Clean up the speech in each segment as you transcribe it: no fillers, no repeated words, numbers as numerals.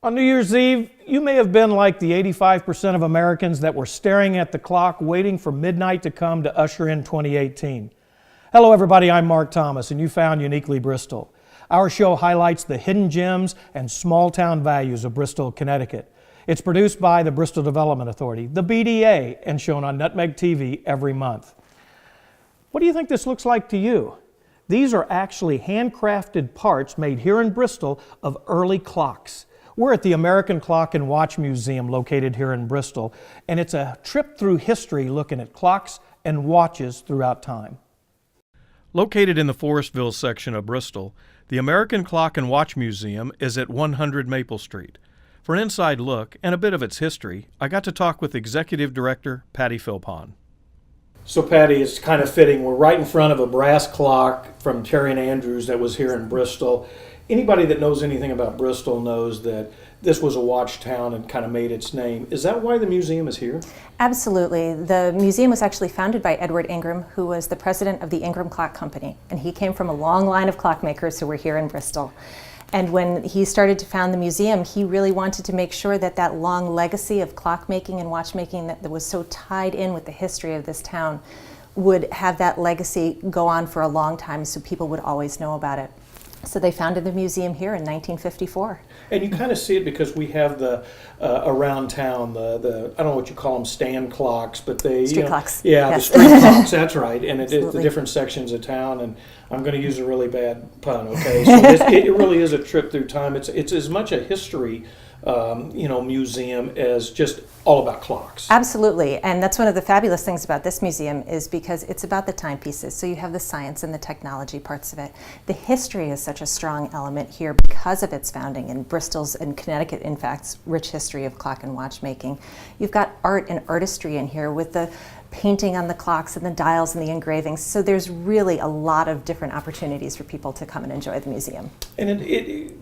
On New Year's Eve, you may have been like the 85% of Americans that were staring at the clock waiting for midnight to come to usher in 2018. Hello everybody, I'm Mark Thomas and you found Uniquely Bristol. Our show highlights the hidden gems and small town values of Bristol, Connecticut. It's produced by the Bristol Development Authority, the BDA, and shown on Nutmeg TV every month. What do you think this looks like to you? These are actually handcrafted parts made here in Bristol of early clocks. We're at the American Clock and Watch Museum located here in Bristol, and it's a trip through history looking at clocks and watches throughout time. Located in the Forestville section of Bristol, the American Clock and Watch Museum is at 100 Maple Street. For an inside look and a bit of its history, I got to talk with Executive Director Patti Philippon. So Patti, it's kind of fitting. We're right in front of a brass clock from Terry and Andrews that was here in Bristol. Anybody that knows anything about Bristol knows that this was a watch town and kind of made its name. Is that why the museum is here? Absolutely. The museum was actually founded by Edward Ingram, who was the president of the Ingram Clock Company. And he came from a long line of clockmakers who were here in Bristol. And when he started to found the museum, he really wanted to make sure that that long legacy of clockmaking and watchmaking that was so tied in with the history of this town would have that legacy go on for a long time so people would always know about it. So they founded the museum here in 1954. And you kind of see it because we have the around town, the I don't know what you call them, stand clocks, but they street clocks. Yeah, yes. The street clocks. That's right. And it is the Absolutely. different sections of town. And I'm going to use a really bad pun. Okay, so it really is a trip through time. It's as much a history museum as just all about clocks. Absolutely, and that's one of the fabulous things about this museum is because it's about the timepieces. So you have the science and the technology parts of it. The history is such a strong element here because of its founding in Bristol's and Connecticut, in fact, rich history of clock and watchmaking. You've got art and artistry in here with the painting on the clocks and the dials and the engravings. So there's really a lot of different opportunities for people to come and enjoy the museum. And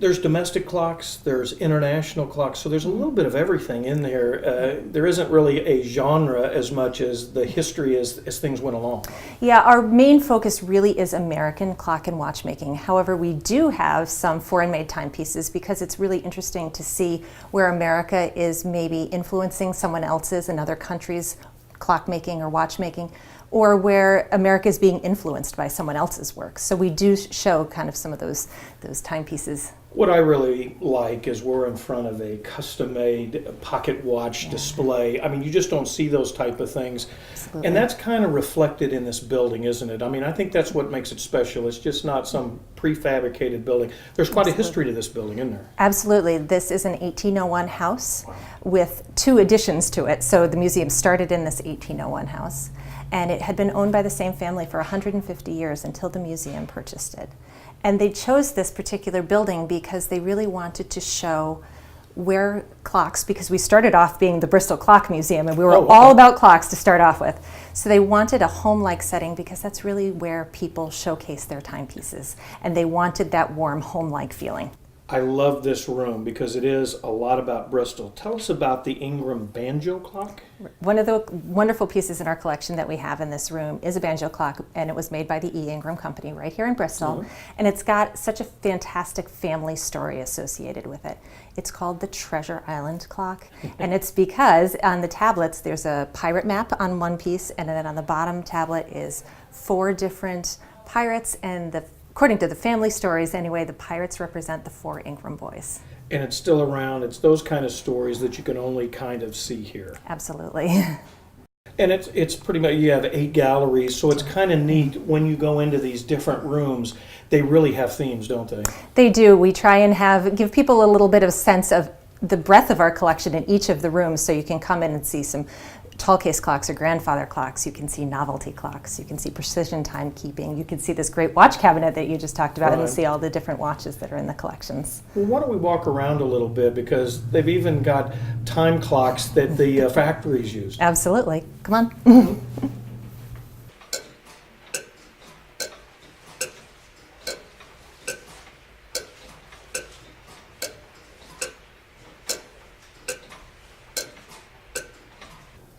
there's domestic clocks, there's international clocks, so there's a little bit of everything in there. There isn't really a genre as much as the history as things went along. Yeah, our main focus really is American clock and watchmaking. However, we do have some foreign-made timepieces because it's really interesting to see where America is maybe influencing someone else's, another country's clockmaking or watchmaking, or where America is being influenced by someone else's work. So we do show kind of some of those timepieces. What I really like is we're in front of a custom-made pocket watch display. I mean, you just don't see those type of things. Absolutely. And that's kind of reflected in this building, isn't it? I mean, I think that's what makes it special. It's just not some prefabricated building. There's quite a history to this building, isn't there? Absolutely. This is an 1801 house with two additions to it. So the museum started in this 1801 house, and it had been owned by the same family for 150 years until the museum purchased it. And they chose this particular building because they really wanted to show where clocks, because we started off being the Bristol Clock Museum and we were all about clocks to start off with. So they wanted a home-like setting because that's really where people showcase their timepieces. And they wanted that warm home-like feeling. I love this room because it is a lot about Bristol. Tell us about the Ingram banjo clock. One of the wonderful pieces in our collection that we have in this room is a banjo clock, and it was made by the E. Ingram Company right here in Bristol. And it's got such a fantastic family story associated with it. It's called the Treasure Island clock, and it's because on the tablets there's a pirate map on one piece, and then on the bottom tablet is 4 different pirates, and according to the family stories anyway, the pirates represent the 4 Ingram boys. And it's still around. It's those kind of stories that you can only kind of see here. Absolutely. And it's pretty much, you have 8 galleries, so it's kind of neat when you go into these different rooms. They really have themes, don't they? They do. We try and give people a little bit of sense of the breadth of our collection in each of the rooms, so you can come in and see some tall case clocks or grandfather clocks. You can see novelty clocks. You can see precision timekeeping. You can see this great watch cabinet that you just talked about, and see all the different watches that are in the collections. Well, why don't we walk around a little bit, because they've even got time clocks that the factories use. Absolutely. Come on.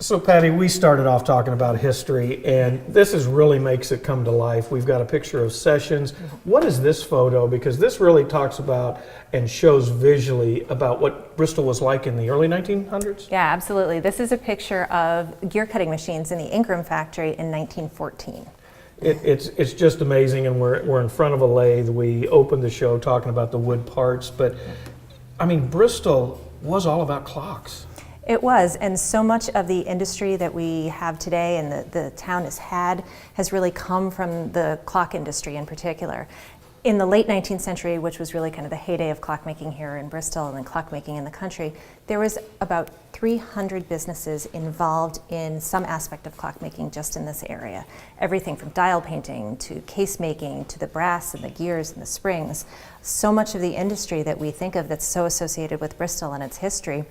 So Patti, we started off talking about history, and this really makes it come to life. We've got a picture of Sessions. What is this photo? Because this really talks about and shows visually about what Bristol was like in the early 1900s? Yeah, absolutely. This is a picture of gear cutting machines in the Ingram factory in 1914. It's just amazing, and we're in front of a lathe. We opened the show talking about the wood parts, but I mean, Bristol was all about clocks. It was, and so much of the industry that we have today and the town has had has really come from the clock industry in particular. In the late 19th century, which was really kind of the heyday of clockmaking here in Bristol and then clockmaking in the country, there was about 300 businesses involved in some aspect of clockmaking just in this area. Everything from dial painting to case making to the brass and the gears and the springs. So much of the industry that we think of that's so associated with Bristol and its history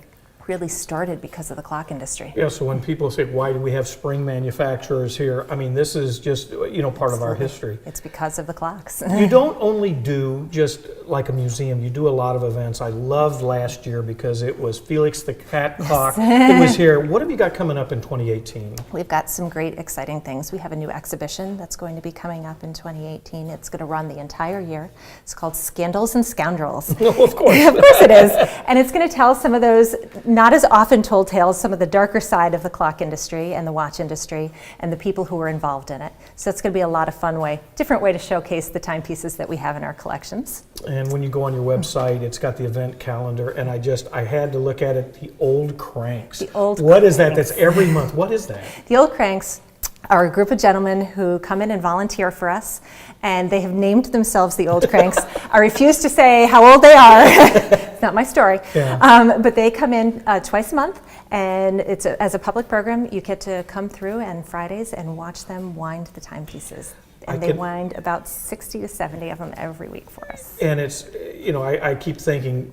really started because of the clock industry. Yeah, so when people say, why do we have spring manufacturers here? I mean, this is just, part of our history. It's because of the clocks. You don't only do just like a museum, you do a lot of events. I loved last year because it was Felix the Cat Clock. It was here. What have you got coming up in 2018? We've got some great, exciting things. We have a new exhibition that's going to be coming up in 2018. It's going to run the entire year. It's called Scandals and Scoundrels. Oh, of course. Of course it is. And it's going to tell some of those not as often told tales, some of the darker side of the clock industry and the watch industry and the people who were involved in it. So it's going to be a lot of fun different way to showcase the timepieces that we have in our collections. And when you go on your website, it's got the event calendar, and I had to look at it, the Old Cranks. The Old What Cranks. is that? That's every month. What is that? The Old Cranks are a group of gentlemen who come in and volunteer for us, and they have named themselves the Old Cranks. I refuse to say how old they are. It's not my story. Yeah. But they come in twice a month, and it's as a public program. You get to come through on Fridays and watch them wind the timepieces. And they wind about 60 to 70 of them every week for us. And it's, I keep thinking,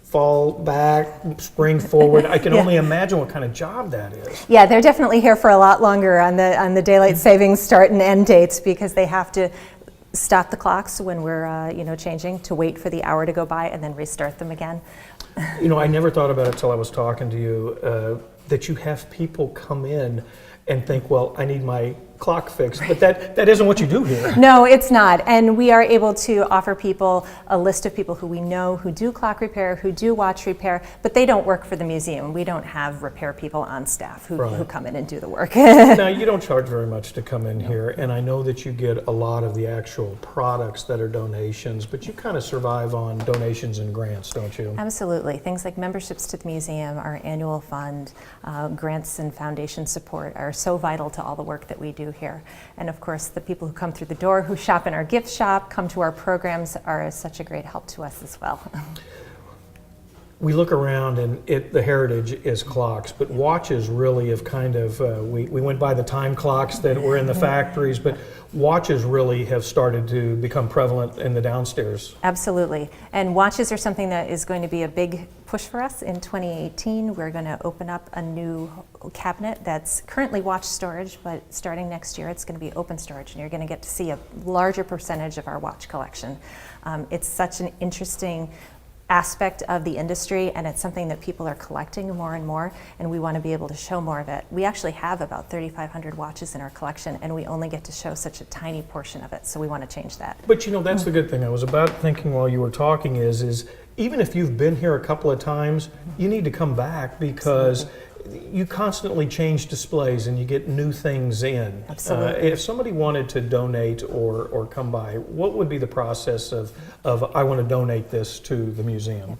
fall back, spring forward. I can only imagine what kind of job that is. Yeah, they're definitely here for a lot longer on the daylight savings start and end dates because they have to stop the clocks when we're changing to wait for the hour to go by and then restart them again. I never thought about it till I was talking to you, that you have people come in and think, well, I need my clock fixed, but that isn't what you do here. No, it's not. And we are able to offer people a list of people who we know who do clock repair, who do watch repair, but they don't work for the museum. We don't have repair people on staff who come in and do the work. Now, you don't charge very much to come in here, and I know that you get a lot of the actual products that are donations, but you kind of survive on donations and grants, don't you? Absolutely. Things like memberships to the museum, our annual fund, grants and foundation support are so vital to all the work that we do here. And of course, the people who come through the door, who shop in our gift shop, come to our programs, are such a great help to us as well. We look around and the heritage is clocks, but watches really have kind of, we went by the time clocks that were in the factories, but watches really have started to become prevalent in the downstairs. Absolutely. And watches are something that is going to be a big push for us in 2018. We're going to open up a new cabinet that's currently watch storage, but starting next year it's going to be open storage, and you're going to get to see a larger percentage of our watch collection. It's such an interesting aspect of the industry, and it's something that people are collecting more and more, and we want to be able to show more of it. We actually have about 3,500 watches in our collection, and we only get to show such a tiny portion of it, so we want to change that. But that's the good thing. I was about thinking while you were talking is even if you've been here a couple of times, you need to come back because you constantly change displays and you get new things in. Absolutely. If somebody wanted to donate or come by, what would be the process of I want to donate this to the museum?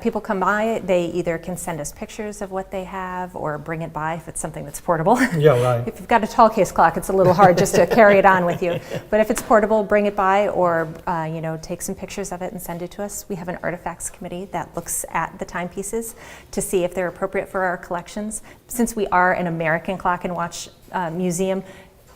People come by, they either can send us pictures of what they have or bring it by if it's something that's portable. Yeah, right. If you've got a tall case clock, it's a little hard just to carry it on with you. But if it's portable, bring it by or take some pictures of it and send it to us. We have an artifacts committee that looks at the timepieces to see if they're appropriate for our collections. Since we are an American clock and watch museum,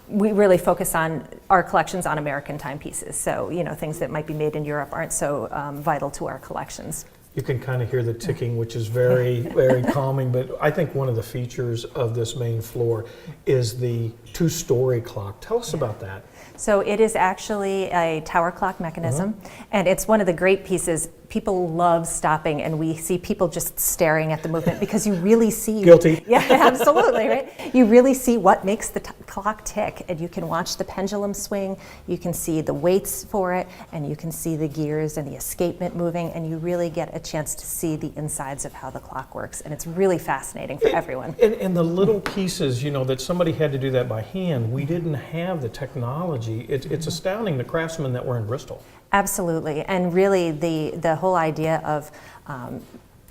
we really focus on our collections on American timepieces. So, things that might be made in Europe aren't so vital to our collections. You can kind of hear the ticking, which is very, very calming. But I think one of the features of this main floor is the two-story clock. Tell us about that. So it is actually a tower clock mechanism, and it's one of the great pieces. people love stopping, and we see people just staring at the movement because you really see. Guilty. Yeah, absolutely, right? You really see what makes the clock tick, and you can watch the pendulum swing, you can see the weights for it, and you can see the gears and the escapement moving, and you really get a chance to see the insides of how the clock works, and it's really fascinating for everyone. And the little pieces, you know, that somebody had to do that by hand, we didn't have the technology. It's astounding, the craftsmen that were in Bristol. Absolutely, and really the whole idea of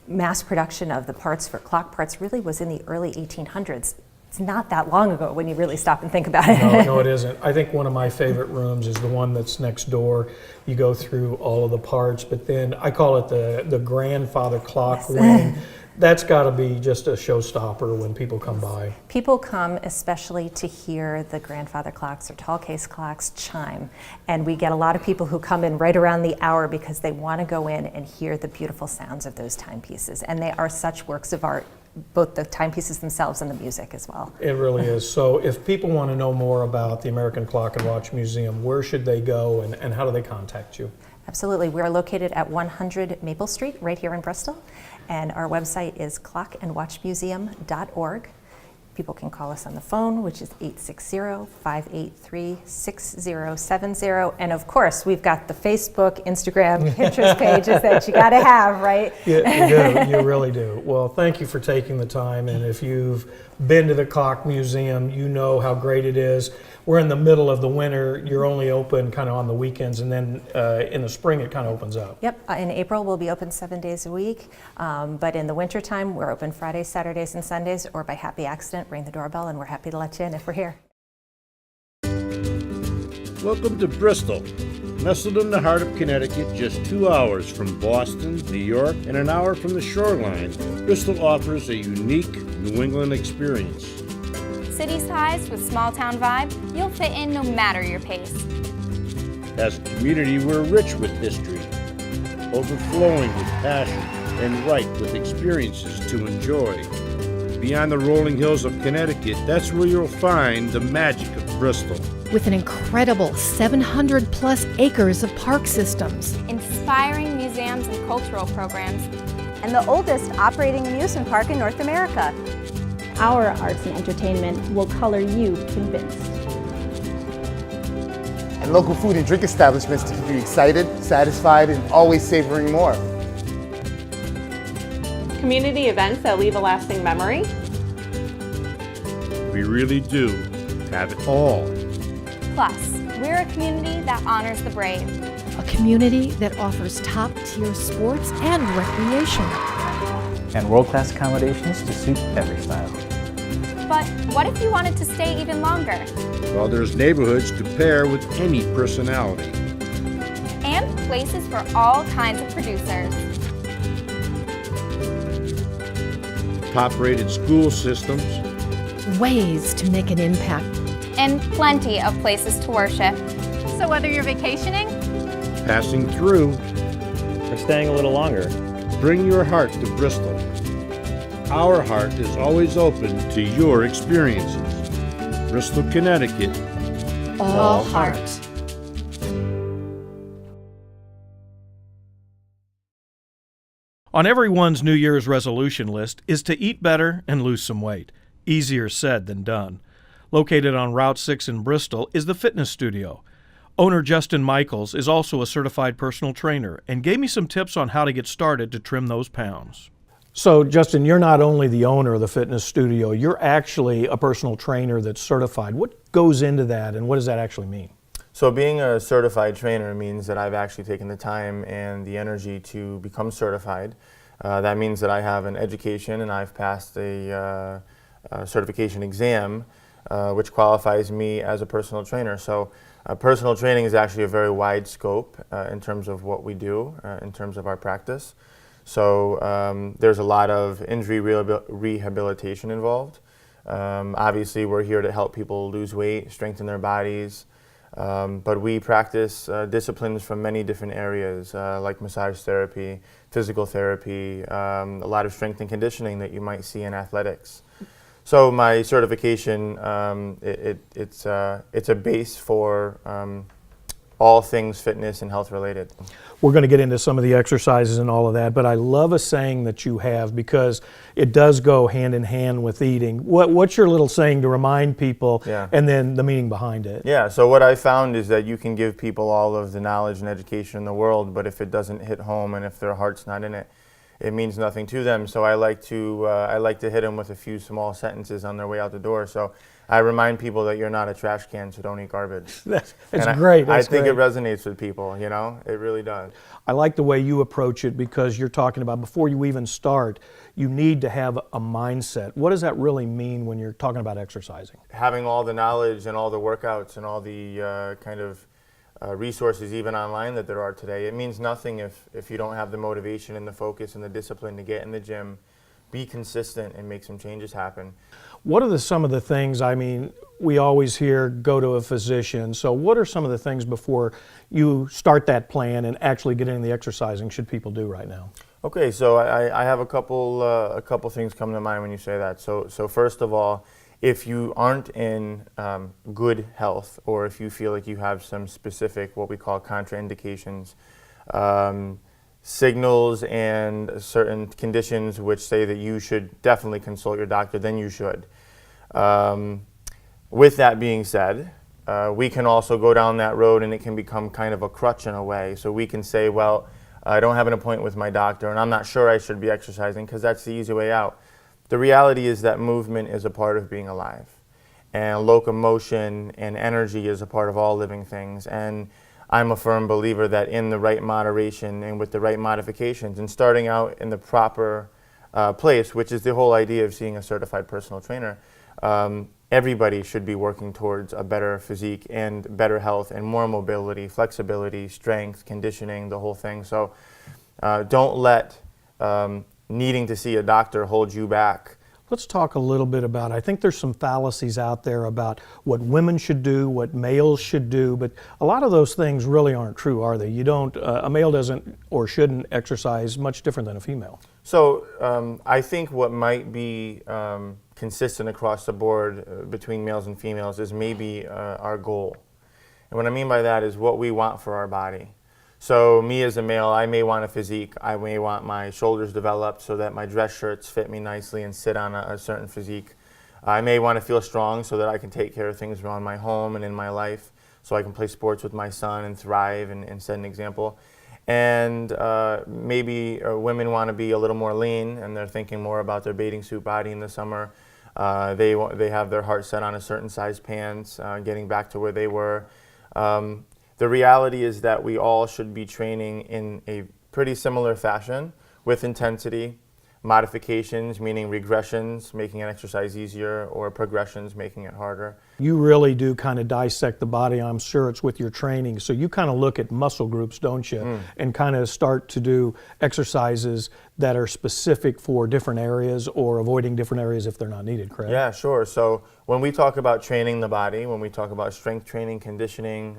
mass production of the parts for clock parts really was in the early 1800s. It's not that long ago when you really stop and think about it. No, it isn't. I think one of my favorite rooms is the one that's next door. You go through all of the parts, but then I call it the grandfather clock wing. That's got to be just a showstopper when people come by. People come especially to hear the grandfather clocks or tall case clocks chime. And we get a lot of people who come in right around the hour because they want to go in and hear the beautiful sounds of those timepieces. And they are such works of art, both the timepieces themselves and the music as well. It really is. So if people want to know more about the American Clock and Watch Museum, where should they go and how do they contact you? Absolutely. We are located at 100 Maple Street right here in Bristol. And our website is clockandwatchmuseum.org. People can call us on the phone, which is 860-583-6070. And of course, we've got the Facebook, Instagram, Pinterest pages that you got to have, right? Yeah, you do. You really do. Well, thank you for taking the time. And if you've been to the Clock Museum, you know how great it is. We're in the middle of the winter. You're only open kind of on the weekends, and then in the spring it kind of opens up. Yep. In April, we'll be open 7 days a week. But in the wintertime, we're open Fridays, Saturdays, and Sundays, or by happy accident, ring the doorbell, and we're happy to let you in if we're here. Welcome to Bristol. Nestled in the heart of Connecticut, just 2 hours from Boston, New York, and an hour from the shoreline, Bristol offers a unique New England experience. City-sized with small-town vibe, you'll fit in no matter your pace. As a community, we're rich with history, overflowing with passion, and ripe with experiences to enjoy. Beyond the rolling hills of Connecticut, that's where you'll find the magic of Bristol. With an incredible 700 plus acres of park systems, Inspiring museums and cultural programs, and the oldest operating amusement park in North America. Our arts and entertainment will color you convinced. And local food and drink establishments to keep you excited, satisfied, and always savoring more. Community events that leave a lasting memory. We really do have it all. plus, we're a community that honors the brave. A community that offers top-tier sports and recreation. And world-class accommodations to suit every style. But what if you wanted to stay even longer? Well, there's neighborhoods to pair with any personality. And places for all kinds of producers. Top-rated school systems. Ways to make an impact. And plenty of places to worship. So whether you're vacationing, Passing through, Or staying a little longer. bring your heart to Bristol. Our heart is always open to your experiences. Bristol, Connecticut. All heart. On everyone's New Year's resolution list is to eat better and lose some weight. Easier said than done. Located on Route 6 in Bristol is the Fitness Studio. Owner Justin Michaels is also a certified personal trainer and gave me some tips on how to get started to trim those pounds. So, Justin, you're not only the owner of the Fitness Studio, you're actually a personal trainer that's certified. What goes into that, and what does that actually mean? So being a certified trainer means that I've actually taken the time and the energy to become certified. That means that I have an education and I've passed a certification exam which qualifies me as a personal trainer. So personal training is actually a very wide scope in terms of what we do, in terms of our practice. So there's a lot of injury rehabilitation involved. Obviously we're here to help people lose weight, strengthen their bodies, but we practice disciplines from many different areas like massage therapy, physical therapy, a lot of strength and conditioning that you might see in athletics. So my certification, it's a base for all things fitness and health related. We're going to get into some of the exercises and all of that, but I love a saying that you have because it does go hand in hand with eating. What's your little saying to remind people, and then the meaning behind it? Yeah, so what I found is that you can give people all of the knowledge and education in the world, but if it doesn't hit home and if their heart's not in it, it means nothing to them. So I like to hit them with a few small sentences on their way out the door. So I remind people that you're not a trash can, so don't eat garbage. That's great. I think it resonates with people, you know? It really does. I like the way you approach it because you're talking about before you even start, you need to have a mindset. What does that really mean when you're talking about exercising? Having all the knowledge and all the workouts and all the resources even online that there are today, it means nothing if you don't have the motivation and the focus and the discipline to get in the gym, be consistent, and make some changes happen. What are some of the things, I mean, we always hear go to a physician, so what are some of the things before you start that plan and actually get into the exercising should people do right now? Okay, so I have a couple things come to mind when you say that. So first of all, if you aren't in good health, or if you feel like you have some specific, what we call contraindications, signals and certain conditions which say that you should definitely consult your doctor, then you should. With that being said, we can also go down that road and it can become kind of a crutch in a way. So we can say, well, I don't have an appointment with my doctor and I'm not sure I should be exercising, because that's the easy way out. The reality is that movement is a part of being alive, and locomotion and energy is a part of all living things. And I'm a firm believer that in the right moderation and with the right modifications and starting out in the proper place, which is the whole idea of seeing a certified personal trainer, everybody should be working towards a better physique and better health and more mobility, flexibility, strength, conditioning, the whole thing. So don't let needing to see a doctor hold you back. Let's talk a little bit about, I think there's some fallacies out there about what women should do, what males should do, but a lot of those things really aren't true, are they? You don't, a male doesn't or shouldn't exercise much different than a female. So I think what might be consistent across the board between males and females is maybe our goal. And what I mean by that is what we want for our body. So me as a male, I may want a physique. I may want my shoulders developed so that my dress shirts fit me nicely and sit on a certain physique. I may want to feel strong so that I can take care of things around my home and in my life, so I can play sports with my son and thrive and set an example. And maybe women want to be a little more lean, and they're thinking more about their bathing suit body in the summer. They have their heart set on a certain size pants, getting back to where they were. The reality is that we all should be training in a pretty similar fashion with intensity, modifications, meaning regressions, making an exercise easier, or progressions, making it harder. You really do kind of dissect the body. I'm sure it's with your training. So you kind of look at muscle groups, don't you? And kind of start to do exercises that are specific for different areas or avoiding different areas if they're not needed, correct? Yeah, sure. So when we talk about training the body, when we talk about strength training, conditioning,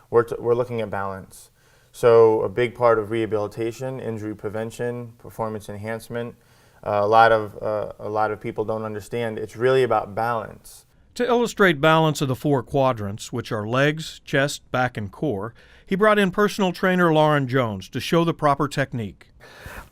we're looking at balance. So a big part of rehabilitation, injury prevention, performance enhancement, a lot of people don't understand. It's really about balance. To illustrate balance of the four quadrants, which are legs, chest, back, and core, he brought in personal trainer Lauren Jones to show the proper technique.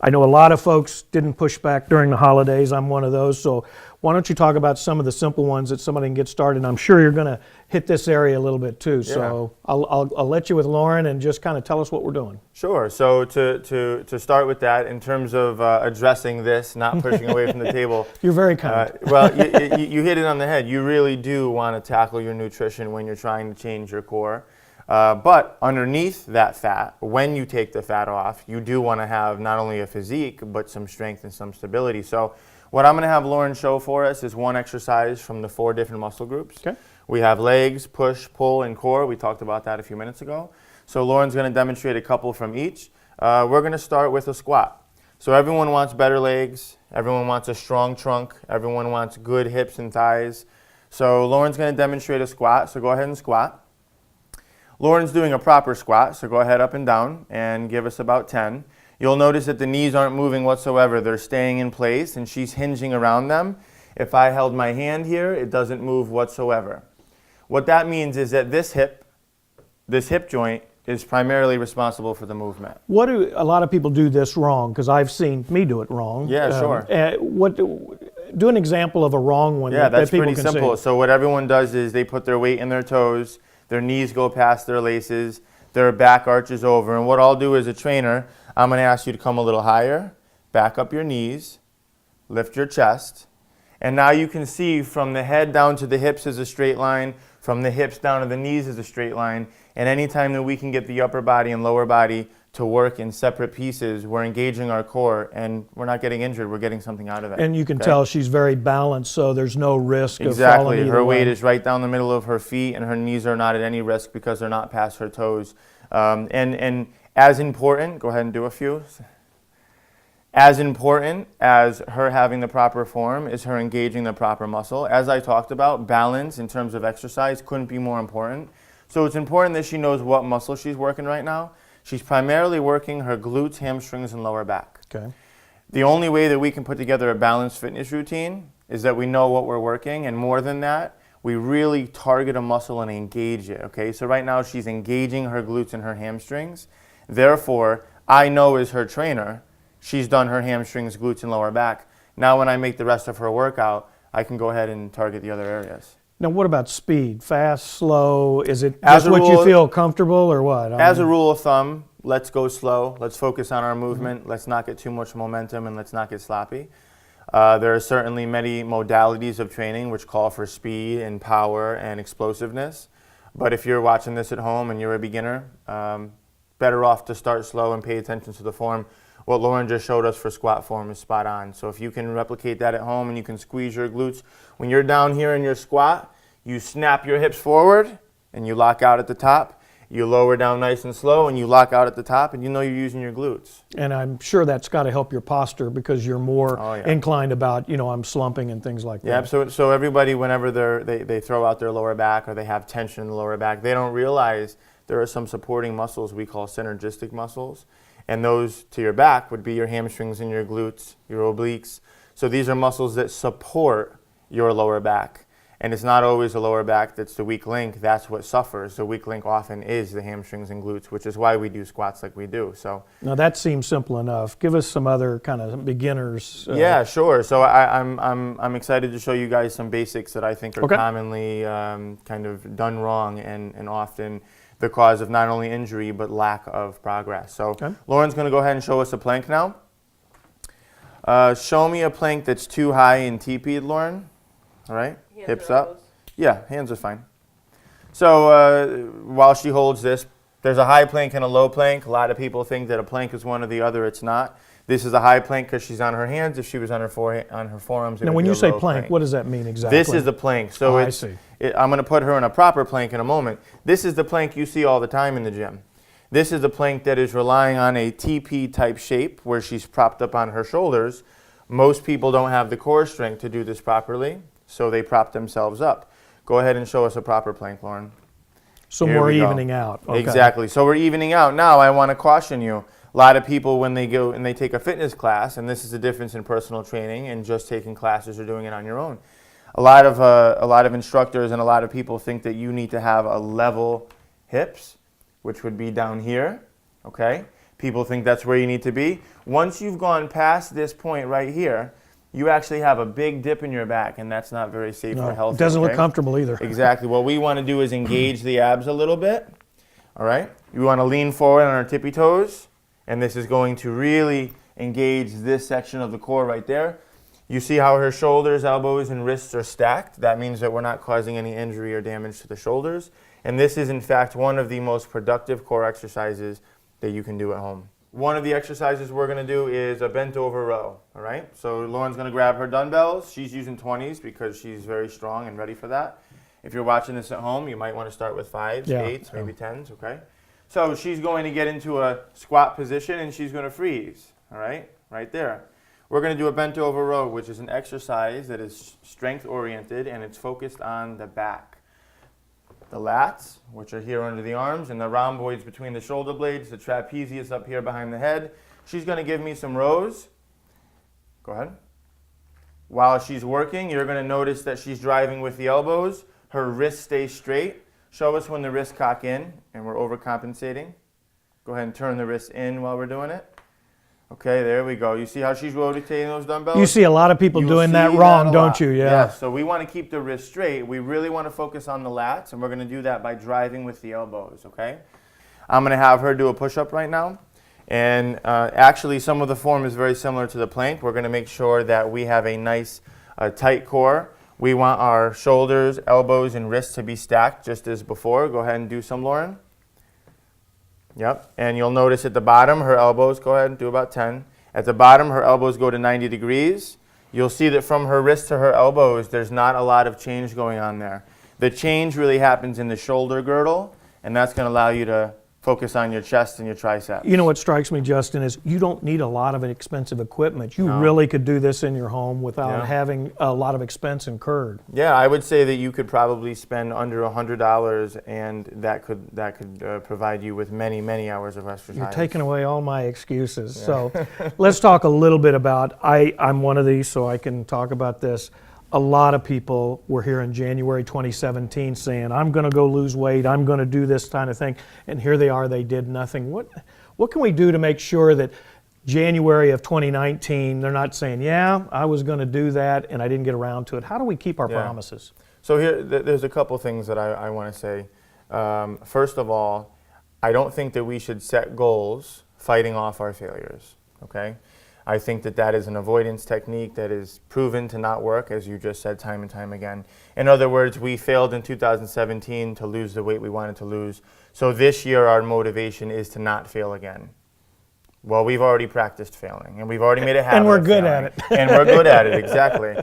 I know a lot of folks didn't push back during the holidays. I'm one of those. So why don't you talk about some of the simple ones that somebody can get started? I'm sure you're going to hit this area a little bit too. Yeah. So I'll let you with Lauren and just kind of tell us what we're doing. Sure. So to start with that, in terms of addressing this, not pushing away from the table. You're very kind. Well, you hit it on the head. You really do want to tackle your nutrition when you're trying to change your core. But underneath that fat, when you take the fat off, you do want to have not only a physique, but some strength and some stability. So what I'm going to have Lauren show for us is one exercise from the 4 different muscle groups. Okay. We have legs, push, pull, and core. We talked about that a few minutes ago. So Lauren's going to demonstrate a couple from each. We're going to start with a squat. So everyone wants better legs. Everyone wants a strong trunk. Everyone wants good hips and thighs. So Lauren's going to demonstrate a squat. So go ahead and squat. Lauren's doing a proper squat, so go ahead up and down and give us about 10. You'll notice that the knees aren't moving whatsoever. They're staying in place and she's hinging around them. If I held my hand here, it doesn't move whatsoever. What that means is that this hip this hip joint is primarily responsible for the movement. What do a lot of people do this wrong? Because I've seen me do it wrong. Yeah, sure. Do an example of a wrong one. Yeah, that's that people pretty can simple. see. So what everyone does is they put their weight in their toes, their knees go past their laces, their back arches over. And what I'll do as a trainer, I'm going to ask you to come a little higher, back up your knees, lift your chest. And now you can see from the head down to the hips is a straight line, from the hips down to the knees is a straight line. And anytime that we can get the upper body and lower body to work in separate pieces, we're engaging our core and we're not getting injured, we're getting something out of it. And you can tell she's very balanced, so there's no risk of falling Exactly. either Her way. weight is right down the middle of her feet and her knees are not at any risk because they're not past her toes. And as important, go ahead and do a few. As important as her having the proper form is her engaging the proper muscle. As I talked about, balance in terms of exercise couldn't be more important. So it's important that she knows what muscle she's working right now. She's primarily working her glutes, hamstrings, and lower back. Okay. The only way that we can put together a balanced fitness routine is that we know what we're working, and more than that, we really target a muscle and engage it, okay? So right now she's engaging her glutes and her hamstrings. Therefore, I know as her trainer, she's done her hamstrings, glutes, and lower back. Now when I make the rest of her workout, I can go ahead and target the other areas. Now, what about speed? Fast, slow? Is it As just a what rule- you feel comfortable or what? As a rule of thumb, let's go slow. Let's focus on our movement. Let's not get too much momentum and let's not get sloppy. There are certainly many modalities of training which call for speed and power and explosiveness. But if you're watching this at home and you're a beginner, better off to start slow and pay attention to the form. What Lauren just showed us for squat form is spot on. So if you can replicate that at home and you can squeeze your glutes, when you're down here in your squat, you snap your hips forward and you lock out at the top. You lower down nice and slow and you lock out at the top and you know you're using your glutes. And I'm sure that's got to help your posture because you're more inclined about, I'm slumping and things like that. Yeah, so everybody, whenever they throw out their lower back or they have tension in the lower back, they don't realize there are some supporting muscles we call synergistic muscles. And those to your back would be your hamstrings and your glutes, your obliques. So these are muscles that support your lower back. And it's not always the lower back that's the weak link. That's what suffers. The weak link often is the hamstrings and glutes, which is why we do squats like we do. So now that seems simple enough. Give us some other kind of beginners. Yeah, sure. So I'm excited to show you guys some basics that I think are commonly kind of done wrong and often the cause of not only injury but lack of progress. So Lauren's going to go ahead and show us a plank now. Show me a plank that's too high and teepeed, Lauren. All right, hips up. Yeah, hands are fine. So while she holds this, there's a high plank and a low plank. A lot of people think that a plank is one or the other. It's not. This is a high plank because she's on her hands. If she was on her forearms, it now, would when be you a say low plank, what does that mean exactly? This is the plank. So I see. I'm going to put her in a proper plank in a moment. This is the plank you see all the time in the gym. This is the plank that is relying on a TP type shape where she's propped up on her shoulders. Most people don't have the core strength to do this properly, so they prop themselves up. Go ahead and show us a proper plank, Lauren. So more evening out. Okay. Exactly. So we're evening out. Now I want to caution you. A lot of people, when they go and they take a fitness class, and this is the difference in personal training and just taking classes or doing it on your own. A lot of instructors and a lot of people think that you need to have a level hips, which would be down here. Okay. People think that's where you need to be. Once you've gone past this point right here, you actually have a big dip in your back, and that's not very safe or healthy. It doesn't look comfortable either. Exactly. What we want to do is engage the abs a little bit. All right. You want to lean forward on our tippy toes, and this is going to really engage this section of the core right there. You see how her shoulders, elbows, and wrists are stacked. That means that we're not causing any injury or damage to the shoulders. And this is, in fact, one of the most productive core exercises that you can do at home. One of the exercises we're going to do is a bent over row, all right? So Lauren's going to grab her dumbbells. She's using 20s because she's very strong and ready for that. If you're watching this at home, you might want to start with 5s, 8s, maybe 10s, okay? So she's going to get into a squat position and she's going to freeze, all right? Right there. We're going to do a bent over row, which is an exercise that is strength oriented and it's focused on the back. The lats, which are here under the arms, and the rhomboids between the shoulder blades, the trapezius up here behind the head. She's going to give me some rows. Go ahead. While she's working, you're going to notice that she's driving with the elbows. Her wrists stay straight. Show us when the wrists cock in and we're overcompensating. Go ahead and turn the wrists in while we're doing it. Okay, there we go. You see how she's rotating those dumbbells? You see a lot of people doing that wrong, don't you? Yeah. Yes, so we want to keep the wrists straight. We really want to focus on the lats, and we're going to do that by driving with the elbows, okay? I'm going to have her do a push-up right now. And actually, some of the form is very similar to the plank. We're going to make sure that we have a nice tight core. We want our shoulders, elbows, and wrists to be stacked just as before. Go ahead and do some, Lauren. Yep, and you'll notice at the bottom, her elbows, go ahead and do about 10. At the bottom, her elbows go to 90 degrees. You'll see that from her wrist to her elbows, there's not a lot of change going on there. The change really happens in the shoulder girdle, and that's going to allow you to focus on your chest and your triceps. You know what strikes me, Justin, is you don't need a lot of expensive equipment. You really could do this in your home without having a lot of expense incurred. Yeah, I would say that you could probably spend under $100, and that could provide you with many, many hours of exercise. You're taking away all my excuses. Yeah. So let's talk a little bit about, I'm one of these, so I can talk about this. A lot of people were here in January 2017 saying, I'm going to go lose weight, I'm going to do this kind of thing, and here they are, they did nothing. What can we do to make sure that January of 2019, they're not saying, yeah, I was going to do that and I didn't get around to it? How do we keep our promises? So here, there's a couple things that I want to say. First of all, I don't think that we should set goals fighting off our failures, okay? I think that is an avoidance technique that is proven to not work, as you just said time and time again. In other words, we failed in 2017 to lose the weight we wanted to lose. So this year our motivation is to not fail again. Well, we've already practiced failing, and we've already made a habit and we're of good failing. at it. And we're good at it, exactly.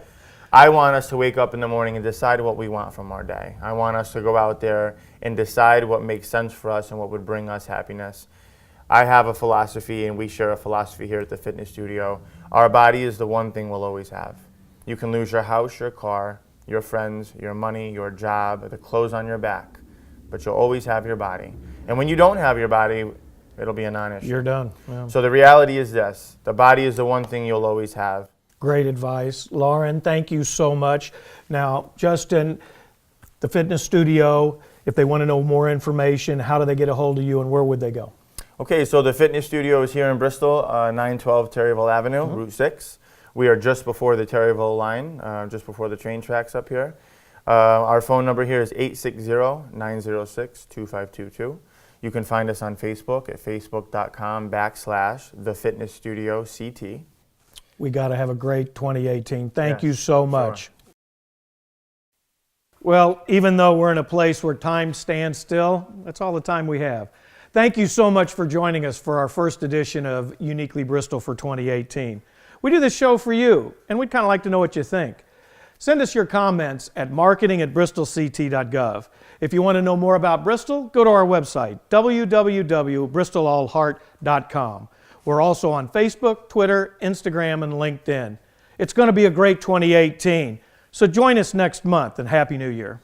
I want us to wake up in the morning and decide what we want from our day. I want us to go out there and decide what makes sense for us and what would bring us happiness. I have a philosophy, and we share a philosophy here at the fitness studio. Our body is the one thing we'll always have. You can lose your house, your car, your friends, your money, your job, the clothes on your back, but you'll always have your body. And when you don't have your body, it'll be a non-issue. You're done. Yeah. So the reality is this: the body is the one thing you'll always have. Great advice. Lauren, thank you so much. Now, Justin, the fitness studio, if they want to know more information, how do they get a hold of you and where would they go? Okay, so the fitness studio is here in Bristol, 912 Terryville Avenue, Route 6. We are just before the Terryville line, just before the train tracks up here. Our phone number here is 860-906-2522. You can find us on Facebook at facebook.com/thefitnessstudioct. We got to have a great 2018. Thank you so much. Sure. Well, even though we're in a place where time stands still, that's all the time we have. Thank you so much for joining us for our first edition of Uniquely Bristol for 2018. We do this show for you, and we'd kind of like to know what you think. Send us your comments at marketing@bristolct.gov. If you want to know more about Bristol, go to our website, www.bristolallheart.com. We're also on Facebook, Twitter, Instagram, and LinkedIn. It's going to be a great 2018, so join us next month, and Happy New Year.